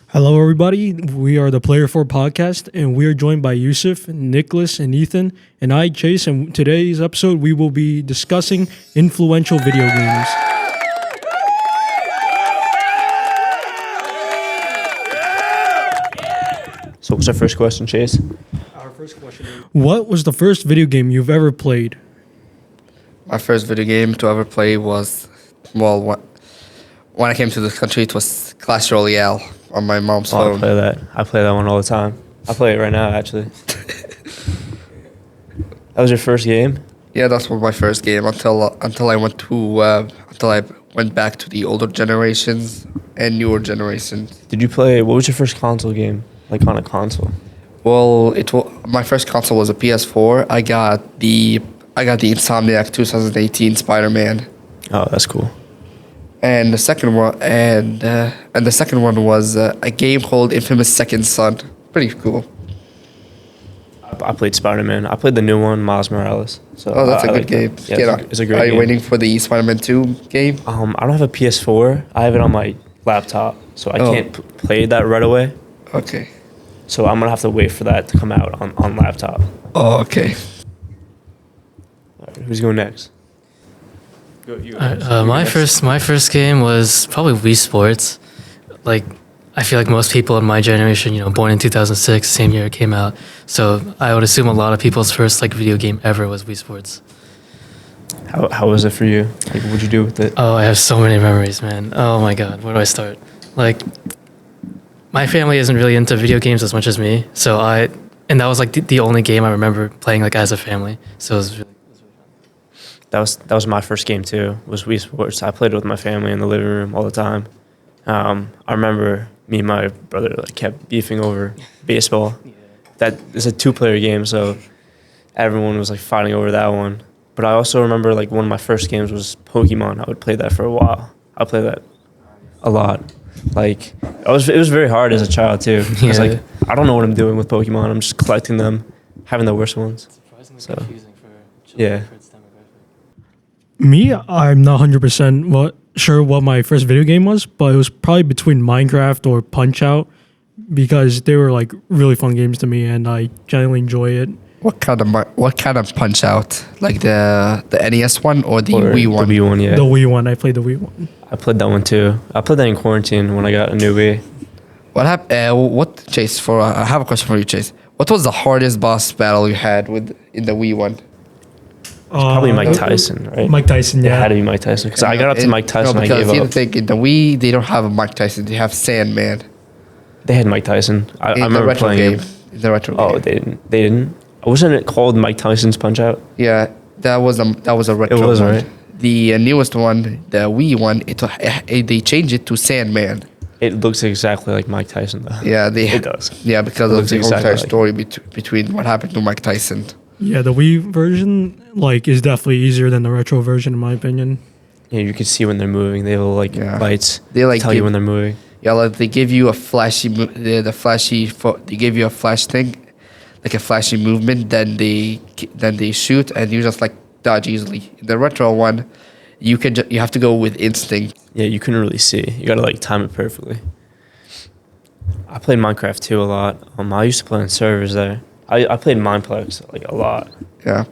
Hello, everybody. We are the Player 4 podcast, and we are joined by Yusuf, Nicholas, and Ethan, and I, Chase. And today's episode, we will be discussing influential video games. So what's our first question, Chase? Our first question is, what was the first video game you've ever played? My first video game to ever play was, when I came to this country, it was Clash Royale on my mom's phone. I play that. I play that one all the time. I play it right now, actually. That was your first game? Yeah, that was my first game until I went back to the older generations and newer generations. Did you play? What was your first console game? Like on a console? Well, my first console was a PS4. I got the Insomniac 2018 Spider-Man. Oh, that's cool. And the second one was a game called Infamous Second Son. Pretty cool. I played Spider-Man. I played the new one, Miles Morales. So that's a good like game. Yeah, it's a great game. Are you waiting for the Spider-Man 2 game? I don't have a PS4. I have it on my laptop, so I can't play that right away. Okay. So I'm gonna have to wait for that to come out on laptop. Oh, okay. All right, who's going next? My first game was probably Wii Sports. Like, I feel like most people in my generation, born in 2006, same year it came out. So I would assume a lot of people's first video game ever was Wii Sports. How was it for you? Like, what'd you do with it? Oh, I have so many memories, man. Oh my God, where do I start? Like, my family isn't really into video games as much as me, and that was the only game I remember playing as a family. So it was really. That was my first game too. Was Wii Sports. I played it with my family in the living room all the time. I remember me and my brother kept beefing over baseball. Yeah. That is a 2-player game, so everyone was fighting over that one. But I also remember one of my first games was Pokemon. I would play that for a while. I played that a lot. It was very hard as a child too. Yeah. I don't know what I'm doing with Pokemon. I'm just collecting them, having the worst ones. Surprisingly confusing for children. Yeah. For its demographic. Me, I'm not 100% sure what my first video game was, but it was probably between Minecraft or Punch-Out because they were really fun games to me, and I generally enjoy it. What kind of Punch-Out? Like the NES one or the Wii one? The Wii one, yeah. The Wii one. I played the Wii one. I played that one too. I played that in quarantine when I got a new Wii. What happened? Chase? I have a question for you, Chase. What was the hardest boss battle you had in the Wii one? Probably Mike Tyson, right? Mike Tyson, yeah. It had to be Mike Tyson because I got up to Mike Tyson. I gave up. Think in the Wii they don't have a Mike Tyson. They have Sandman. They had Mike Tyson. I remember playing game. In the retro game. game. They didn't. Wasn't it called Mike Tyson's Punch-Out? Yeah, that was a retro. It was, one. Right? The newest one, the Wii one, they changed it to Sandman. It looks exactly like Mike Tyson, though. Yeah, it does. Yeah, because of the whole entire story between what happened to Mike Tyson. Yeah, the Wii version is definitely easier than the retro version in my opinion. Yeah, you can see when they're moving. They have lights. They tell you when they're moving. Yeah, they give you a flashy, they give you a flash thing, a flashy movement. Then they shoot, and you just dodge easily. In the retro one, you have to go with instinct. Yeah, you couldn't really see. You gotta time it perfectly. I played Minecraft too a lot. I used to play on servers there. I played Mineplex a lot. Yeah,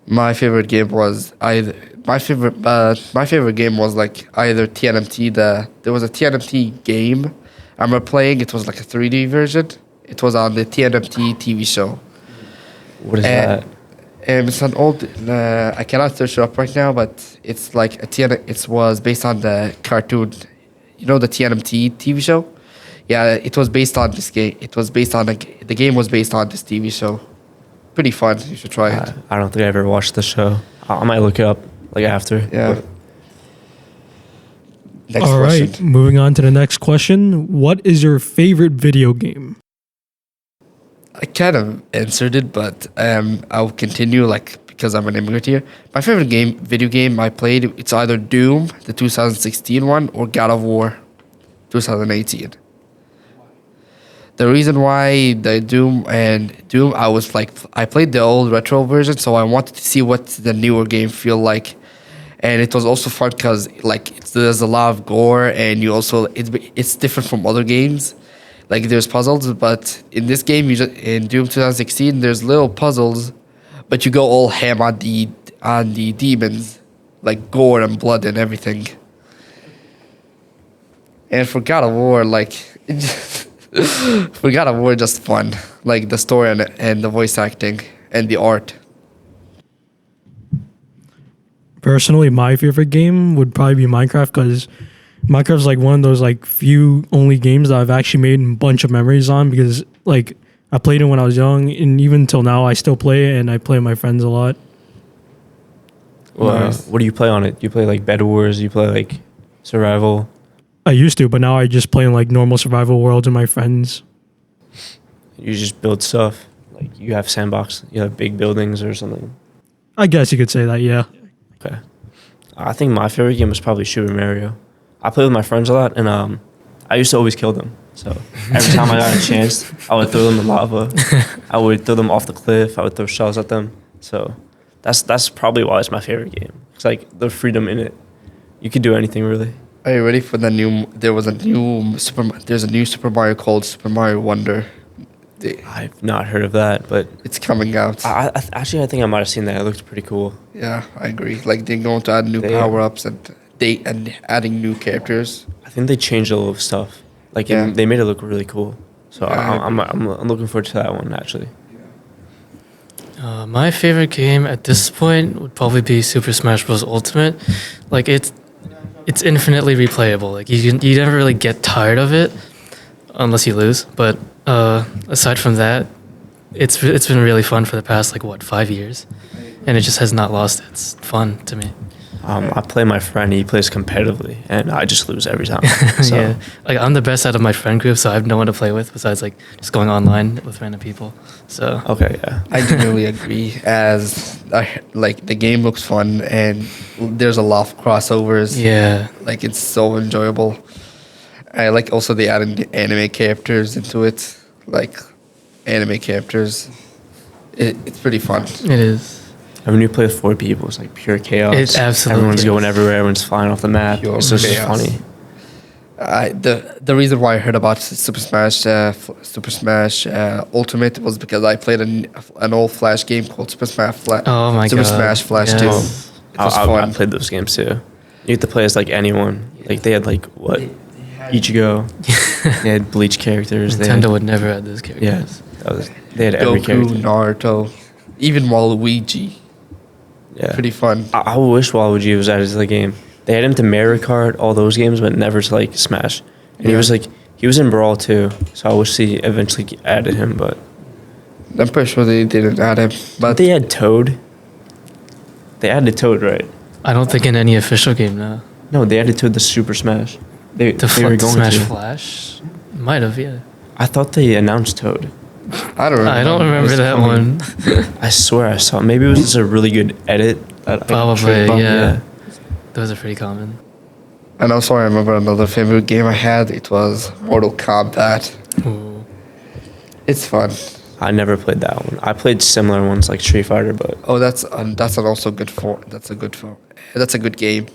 my favorite game was either TNMT. There was a TNMT game I remember playing. It was a 3D version. It was on the TNMT TV show. What is that? It's an old. I cannot search it up right now, but it's It was based on the cartoon. The TNMT TV show. Yeah, it was based on this game. It was based on the game was based on this TV show. Pretty fun. You should try it. I don't think I ever watched the show. I might look it up after. Yeah. Next All right, question. moving on to the next question. What is your favorite video game? I kind of answered it, but I'll continue because I'm an immigrant here. My favorite video game I played, it's either Doom, the 2016 one, or God of War, 2018. The reason why the Doom, I played the old retro version, so I wanted to see what the newer game feel like, and it was also fun because there's a lot of gore, and it's different from other games. Like there's puzzles, but in this game, in Doom 2016, there's little puzzles, but you go all ham on the demons, like gore and blood and everything. And for God of War, for God of War, just fun, like the story and the voice acting and the art. Personally, my favorite game would probably be Minecraft because Minecraft's like one of those like few only games that I've actually made a bunch of memories on because like I played it when I was young and even till now I still play it and I play with my friends a lot. Well, Nice. what do you play on it? Do you play like Bed Wars? Do you play like survival? I used to, but now I just play in like normal survival worlds with my friends. You just build stuff. Like you have sandbox. You have big buildings or something. I guess you could say that, yeah. Okay. I think my favorite game was probably Super Mario. I played with my friends a lot, and I used to always kill them. So every time I got a chance, I would throw them in lava. I would throw them off the cliff. I would throw shells at them. So that's probably why it's my favorite game. It's like the freedom in it. You could do anything really. Are you ready for the new? There's a new Super Mario called Super Mario Wonder. I've not heard of that, but It's coming out. I think I might have seen that. It looked pretty cool. Yeah, I agree. Like they're going to add new They- power ups and adding new characters. I think they changed a little stuff. Like Yeah. they made it look really cool. So Yeah, I I'm looking forward to that one actually. My favorite game at this point would probably be Super Smash Bros. Ultimate. Like it's infinitely replayable. Like you never really get tired of it unless you lose. But aside from that, it's been really fun for the past 5 years, and it just has not lost its fun to me. I play my friend. He plays competitively, and I just lose every time. So, Yeah, I'm the best out of my friend group, so I have no one to play with besides just going online with random people. So Okay, yeah. I genuinely agree. The game looks fun and there's a lot of crossovers. yeah, It's so enjoyable. I like also they added the anime characters into it. Anime characters. It's pretty fun. it is. And when you play with 4 people, it's like pure chaos. It absolutely Everyone's is. going everywhere. Everyone's flying off the map. Pure It's just chaos. funny. The reason why I heard about Super Smash Ultimate was because I played an old Flash game called Super Smash Oh my Super god. Smash Flash 2. Yes. It was I fun. played those games too. You get to play as anyone. They had Ichigo. They had Bleach characters. They Nintendo had, would never add those yeah, characters. they had every Goku, character. Naruto, even Waluigi. Yeah. Pretty fun. I wish Waluigi was added to the game. They had him to Mario Kart, all those games, but never to Smash. And Yeah. he was in Brawl too. So I wish they eventually added him, but I'm pretty sure they didn't add him, but they had Toad. They added Toad, right? I don't think in any official game now. No, they added Toad to Super Smash. They were going Smash to. Flash might have, yeah. I thought they announced Toad. I don't remember. I don't remember It's that coming. one. I swear I saw. Maybe it was just a really good edit. Probably, yeah. Those are pretty common. And also, I remember another favorite game I had. It was Mortal Kombat. Ooh. It's fun. I never played that one. I played similar ones like Street Fighter, but Oh, that's also good for. That's a good game.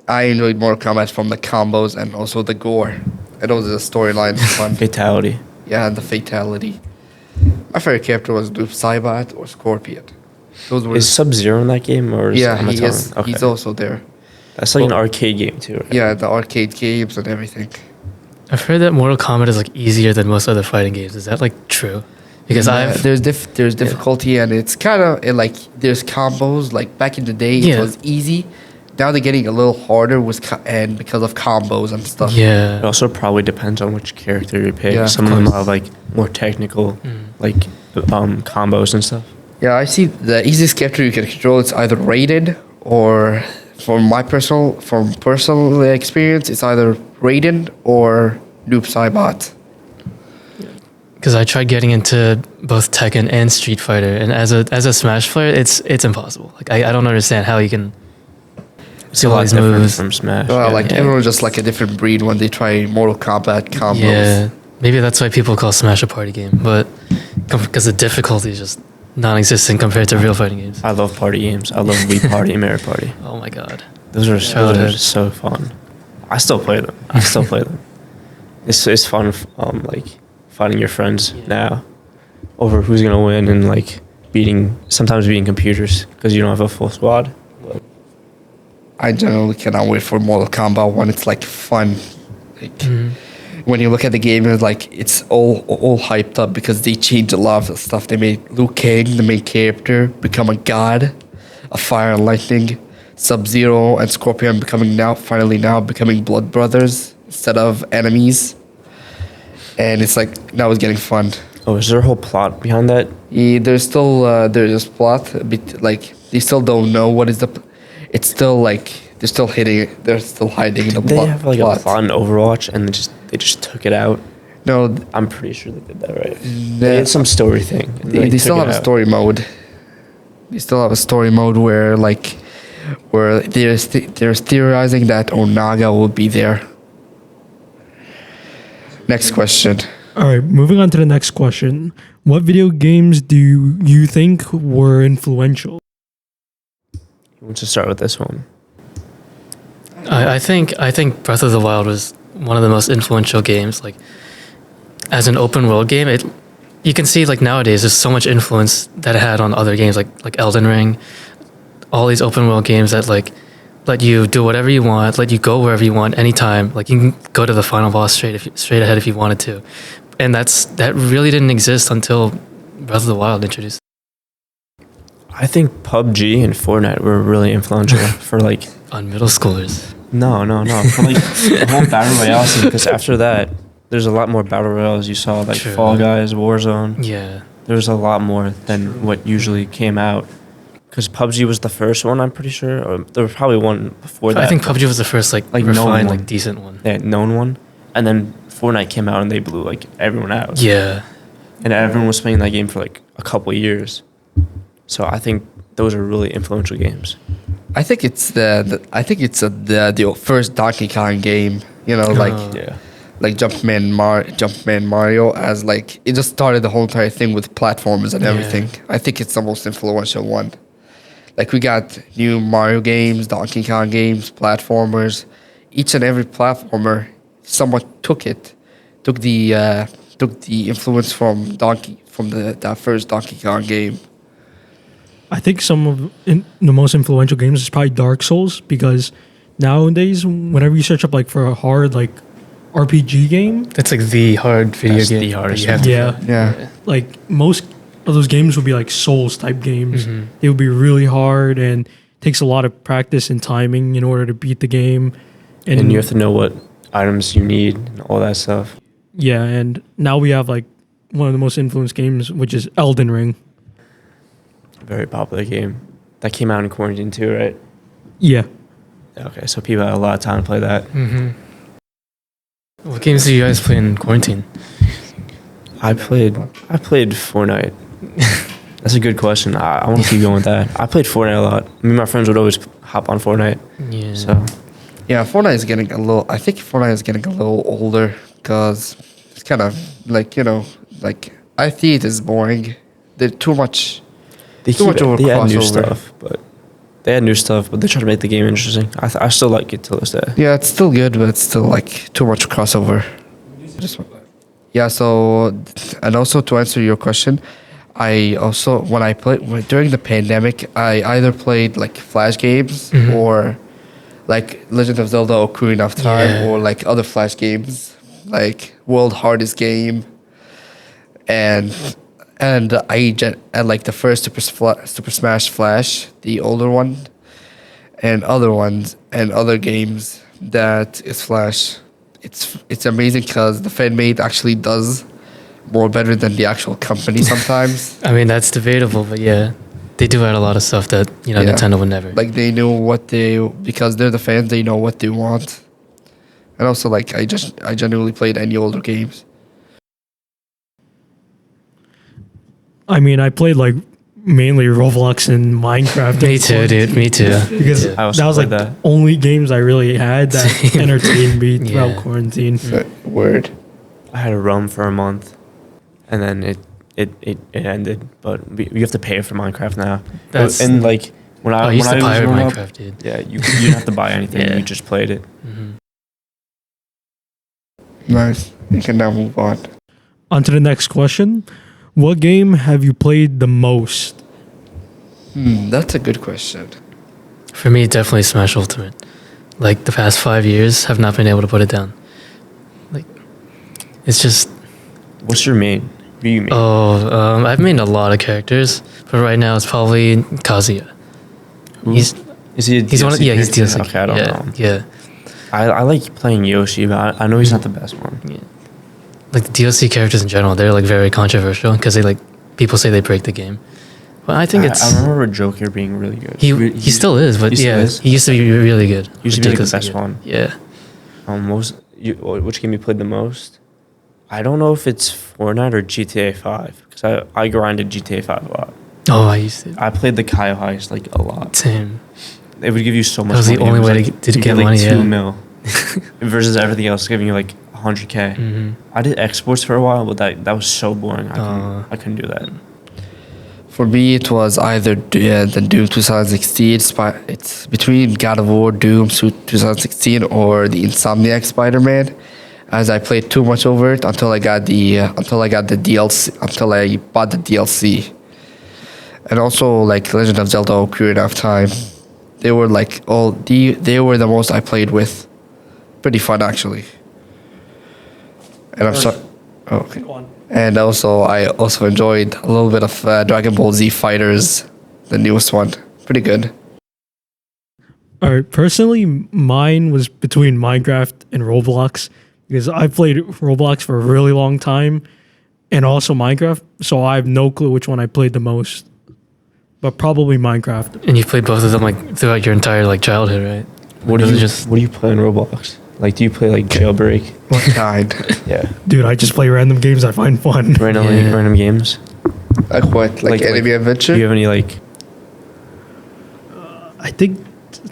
I enjoyed Mortal Kombat from the combos and also the gore. And also the storyline is fun. Fatality. Yeah, and the fatality. My favorite character was Noob Saibot or Scorpion. Those were Is Sub-Zero in that game, or is yeah, am I he telling- is. Okay. He's also there. That's an arcade game too, right? Yeah, the arcade games and everything. I've heard that Mortal Kombat is easier than most other fighting games. Is that true? Because There's difficulty and it's kind of there's combos. Back in the day, it Yeah. was easy. Now they're getting a little harder and because of combos and stuff. It yeah. also probably depends on which character you pick. Yeah, Some of of them course. have more technical Mm. combos and stuff. Yeah, I see the easiest character you can control. It's either Raiden or from personal experience, it's either Raiden or Noob Saibot. Because I tried getting into both Tekken and Street Fighter, and as a Smash player, it's impossible. Like I don't understand how you can. It's a lot different from Smash. Well, yeah. like everyone's just like a different breed when they try Mortal Kombat combos. Yeah, maybe that's why people call Smash a party game, but because the difficulty is just non-existent compared to real fighting games. I love party games. I love Wii Party and Mario Party. Oh my god, Those are so fun. I still play them. It's fun, like fighting your friends now over who's gonna win and like sometimes beating computers because you don't have a full squad. I generally cannot wait for Mortal Kombat when it's like fun. Like when you look at the game, it's all hyped up because they changed a lot of stuff. They made Liu Kang, the main character, become a god of fire and lightning. Sub-Zero and Scorpion finally becoming blood brothers instead of enemies. And it's like now it's getting fun. Oh, is there a whole plot behind that? Yeah, there's a plot a bit like they still don't know what is the. It's still like they're still hiding the plot. They have like a plot in Overwatch and they just took it out. No, I'm pretty sure they did that right. They had some story thing. and they still took have it a out. story mode. They still have a story mode where they're theorizing that Onaga will be there. Next question. All right, moving on to the next question. What video games do you think were influential? Let's just start with this one. I think Breath of the Wild was one of the most influential games. Like as an open world game, you can see like nowadays there's so much influence that it had on other games like Elden Ring, all these open world games that like let you do whatever you want, let you go wherever you want anytime. Like you can go to the final boss straight ahead if you wanted to, and that really didn't exist until Breath of the Wild introduced. I think PUBG and Fortnite were really influential for like On middle schoolers. no for like the whole battle royale scene because after that there's a lot more battle royales. You saw like True. Fall Guys, Warzone. Yeah. There's a lot more than what usually came out because PUBG was the first one. I'm pretty sure, or there was probably one before that. I think PUBG was the first like Like, known refined, one. like decent one. They had known one, and then Fortnite came out and they blew like everyone out. Yeah. And everyone was playing that game for like a couple of years. So I think those are really influential games. I think it's the first Donkey Kong game. You know, Yeah. like Jumpman Mario, as like it just started the whole entire thing with platformers and Yeah. everything. I think it's the most influential one. Like we got new Mario games, Donkey Kong games, platformers. Each and every platformer, someone took the influence from that first Donkey Kong game. I think the most influential games is probably Dark Souls because nowadays, whenever you search up like for a hard like RPG game, That's like the hard video That's game. the hardest that you have to yeah, Yeah. like most of those games would be like Souls type games. Mhm. They would be really hard and takes a lot of practice and timing in order to beat the game. And you have to know what items you need and all that stuff. Yeah, and now we have like one of the most influenced games, which is Elden Ring. Very popular game. That came out in quarantine too, right? Yeah. Okay, so people had a lot of time to play that. Mm-hmm. What games do you guys play in quarantine? I played Fortnite. That's a good question. I want to keep going with that. I played Fortnite a lot. Me and my friends would always hop on Fortnite. Yeah. So Yeah, Fortnite is getting a little. I think Fortnite is getting a little older because it's kind of like I see it as boring. There's too much. they Too much over they add new crossover. stuff, but they try to make the game interesting. I still like it till this day. Yeah, it's still good, but it's still like too much crossover. Yeah. So, and also to answer your question, I also during the pandemic, I either played like Flash games Mhm. or like Legend of Zelda: Ocarina of Time Yeah. or like other Flash games like World Hardest Game, and like the first Super Smash Flash, the older one, and other ones and other games that is Flash. It's amazing because the fan made actually does more better than the actual company sometimes. I mean, that's debatable, but yeah. they do add a lot of stuff that Yeah. Nintendo would never. Like they know what because they're the fans, they know what they want. And also, like I genuinely played any older games. I mean, I played like mainly Roblox and Minecraft. Me too, dude. Me too. Because I also that was like played the that. only games I really had that Same. entertained me throughout Yeah. quarantine. Word. I had a roam for a month, and then it ended. But we have to pay for Minecraft now. That's- and like when I I used when to I was pirate growing up, Minecraft, dude. yeah, you didn't have to buy anything. Yeah. You just played it. Nice. We can now move on. On to the next question. What game have you played the most? That's a good question. For me, definitely Smash Ultimate. Like the past 5 years, have not been able to put it down. Like, it's just What's your main? Who you main? I've made a lot of characters, but right now it's probably Kazuya. Who? He's Is he? he's one of, yeah, he's DLC. Okay, I don't yeah, know. Yeah, I like playing Yoshi, but I know he's not the best one. yeah. Like the DLC characters in general, they're like very controversial because people say they break the game. But I think I remember Joker being really good. he still is, but he still yeah, is? he used to be really good. He used to be like the Ridiculously best good. one. Yeah, Which game you played the most? I don't know if it's Fortnite or GTA 5 because I grinded GTA 5 a lot. oh, I used to. I played the Kai heist like a lot. Same. It would give you so much. was the money. It only way like, to get you get money, Like yeah. 2 mil versus everything else giving you like 100K. Mhm. I did exports for a while, but that was so boring. Uh. I couldn't do that. For me, it was either the Doom 2016. It's between God of War, Doom 2016, or the Insomniac Spider-Man. As I played too much over it until I got the DLC, until I bought the DLC, and also like Legend of Zelda: Ocarina of Time. They were like they were the most I played with. Pretty fun actually. And I'm sorry. Oh, okay. Go on. And also, I also enjoyed a little bit of Dragon Ball Z Fighters, the newest one. Pretty good. All right, personally, mine was between Minecraft and Roblox because I played Roblox for a really long time and also Minecraft, so I have no clue which one I played the most, but probably Minecraft. And you played both of them like throughout your entire like childhood, right? What do Was you it just What do you play in Roblox? Like, do you play like Jailbreak? What kind? Yeah, Dude, I just play random games I find fun. random games. Like what? Like Enemy Adventure? Do you have any like? I think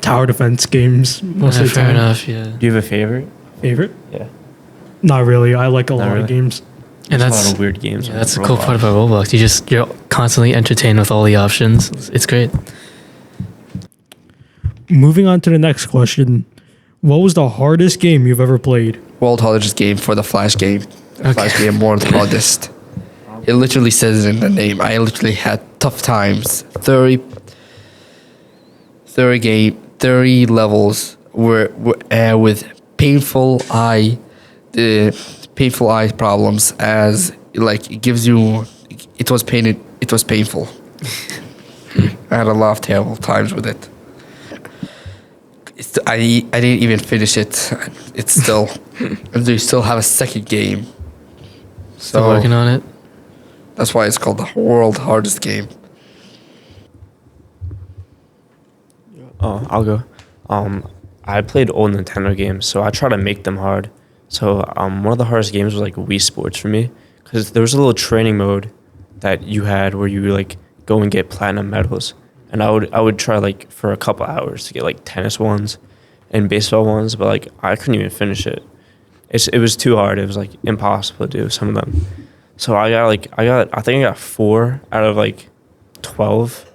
tower defense games most of the fair time. enough, yeah. Do you have a favorite? Favorite? Yeah, Not really. I like a Not lot really. of games. And There's a that's lot of weird games. yeah, on that's the cool part Roblox. about Roblox. You're constantly entertained with all the options. It's great. Moving on to the next question. What was the hardest game you've ever played? World hardest game for the Flash game. The Okay. Flash game, world hardest. It literally says it in the name. I literally had tough times. 30 levels were with painful eye problems, as like it gives you. It was painful. I had a lot of terrible times with it. I didn't even finish it. It's still, and they still have a second game. Still So working on it. that's why it's called the world hardest game. Oh, I'll go. I played old Nintendo games, so I try to make them hard. So one of the hardest games was like Wii Sports for me, because there was a little training mode that you had where you like go and get platinum medals, and I would try like for a couple hours to get like tennis ones and baseball ones, but like I couldn't even finish it. It was too hard. It was like impossible to do some of them. So I think I got 4 out of like 12.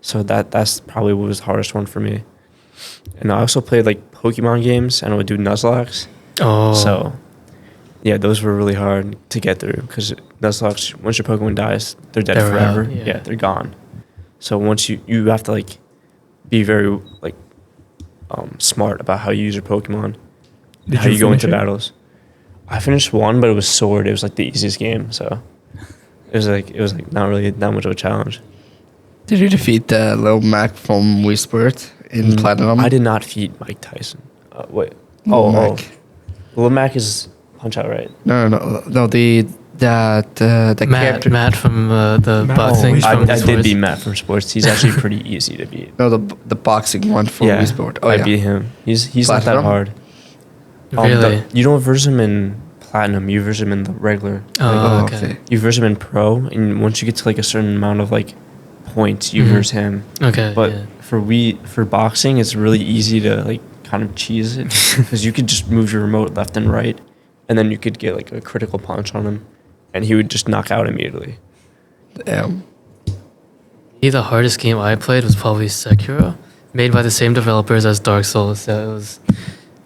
So that's probably what was the hardest one for me. And I also played like Pokemon games, and I would do Nuzlocke. Oh, So yeah, those were really hard to get through because Nuzlocke, once your Pokemon dies, they're dead They're out, forever. yeah. Yeah, they're gone. So once you have to like be very like smart about how you use your Pokemon, Did how you go finish into it? battles. I finished 1, but it was Sword. It was like the easiest game, so it was like not really that much of a challenge. Did you defeat the little Mac from Wii Sports in Platinum? I did not defeat Mike Tyson. Wait. Lil Oh, Mac. Lil Mac is Punch Out, right? No. The the character. Matt from the Matt- boxing. oh, from I did sports. beat Matt from sports. He's actually pretty easy to beat. No, the boxing one for Wii Sport. Oh I yeah. beat him. He's not that Platinum? hard. Really? You don't verse him in platinum. You verse him in the regular. Oh, Oh, okay. okay. You verse him in pro, and once you get to like a certain amount of like points, you Mhm. verse him. Okay. But yeah. for boxing, it's really easy to like kind of cheese it because you could just move your remote left and right, and then you could get like a critical punch on him, and he would just knock out immediately. Damn. The hardest game I played was probably Sekiro, made by the same developers as Dark Souls. So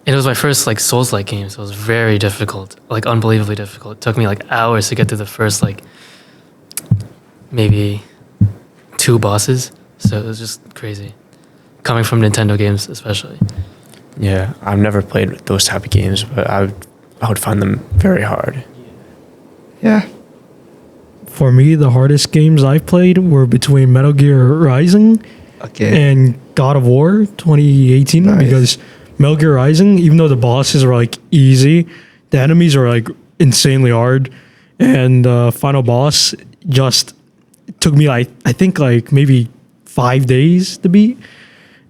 it was my first like Souls-like game, so it was very difficult, like unbelievably difficult. It took me like hours to get through the first like maybe 2 bosses. So it was just crazy, coming from Nintendo games especially. Yeah, I've never played those type of games, but I would find them very hard. Yeah. For me, the hardest games I've played were between Metal Gear Rising Okay. and God of War 2018 Nice. because Metal Gear Rising, even though the bosses are like easy, the enemies are like insanely hard, and the final boss just took me like I think like maybe 5 days to beat.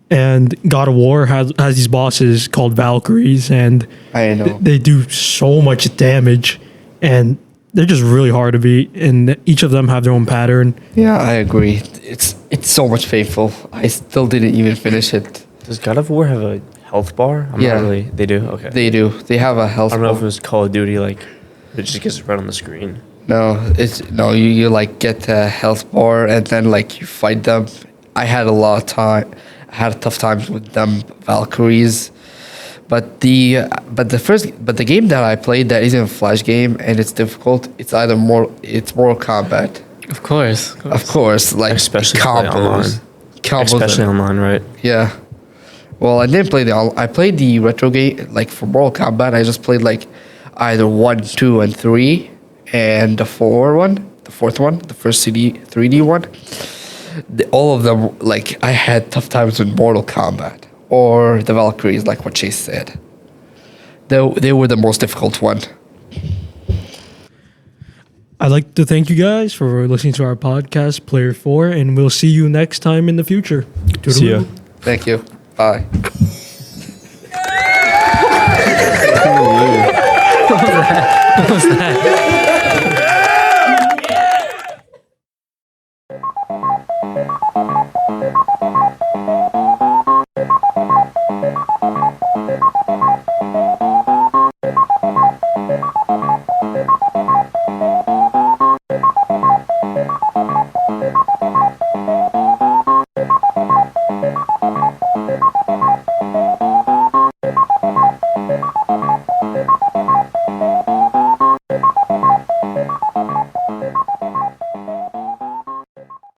And God of War has these bosses called Valkyries, and I know. they do so much damage, and they're just really hard to beat. And each of them have their own pattern. Yeah, I agree. It's so much painful. I still didn't even finish it. Does God of War have a health bar? I'm Yeah. not really. They do. Okay. They do. They have a health. I don't know if bar. it was Call of Duty, like it just gets right on the screen. No, you like get a health bar and then like you fight them. I had a lot of time. I had tough times with them Valkyries, but the game that I played that isn't a flash game and it's difficult. It's Mortal Kombat. Of course. Of course, like Especially if you play online. combos. Especially online, right? Yeah. Well, I didn't play I played the retro game, like for Mortal Kombat, I just played like either 1, 2, and 3, and the fourth one, the first 3D one. All of them, like, I had tough times with Mortal Kombat or the Valkyries, like what Chase said. They were the most difficult one. I'd like to thank you guys for listening to our podcast, Player 4, and we'll see you next time in the future. See ya. Thank you. Bye. What was that?